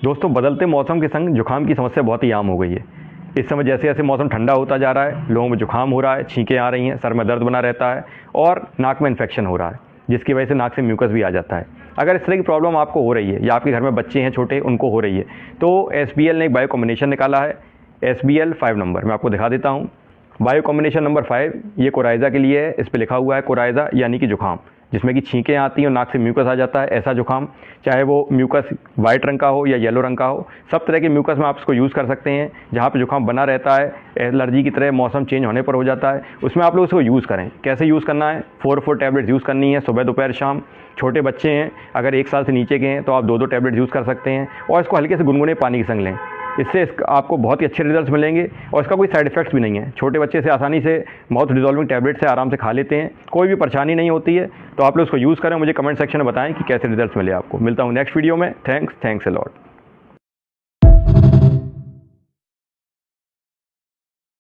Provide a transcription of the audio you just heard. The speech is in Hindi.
दोस्तों, बदलते मौसम के संग जुकाम की समस्या बहुत ही आम हो गई है। इस समय जैसे जैसे मौसम ठंडा होता जा रहा है, लोगों में जुकाम हो रहा है, छींकें आ रही हैं, सर में दर्द बना रहता है और नाक में इन्फेक्शन हो रहा है, जिसकी वजह से नाक से म्यूकस भी आ जाता है। अगर इस तरह की प्रॉब्लम आपको हो रही है या आपके घर में बच्चे हैं छोटे, उनको हो रही है, तो SBL ने एक बायो कॉम्बिनेशन निकाला है, SBL 5 नंबर। मैं आपको दिखा देता हूँ। बायो कॉम्बिनेशन नंबर 5 ये कोराइज़ा के लिए है। इस पर लिखा हुआ है कोराइज़ा यानी कि जुकाम, जिसमें कि छींकें आती हैं और नाक से म्यूकस आ जाता है, ऐसा जुकाम। चाहे वो म्यूकस वाइट रंग का हो या येलो रंग का हो, सब तरह के म्यूकस में आप इसको यूज़ कर सकते हैं। जहाँ पे जुकाम बना रहता है, एलर्जी की तरह मौसम चेंज होने पर हो जाता है, उसमें आप लोग इसको यूज़ करें। कैसे यूज़ करना है? 4 टैबलेट्स यूज़ करनी है, सुबह दोपहर शाम। छोटे बच्चे हैं, अगर 1 साल से नीचे के हैं, तो आप 2 टैबलेट यूज़ कर सकते हैं और इसको हल्के से गुनगुने पानी के संग लें। इससे आपको बहुत ही अच्छे रिजल्ट्स मिलेंगे और इसका कोई साइड इफ़ेक्ट्स भी नहीं है। छोटे बच्चे से आसानी से माउथ डिजॉल्विंग टैबलेट से आराम से खा लेते हैं, कोई भी परेशानी नहीं होती है। तो आप लोग इसको यूज़ करें, मुझे कमेंट सेक्शन में बताएं कि कैसे रिजल्ट्स मिले आपको। मिलता हूँ नेक्स्ट वीडियो में। Thanks a lot.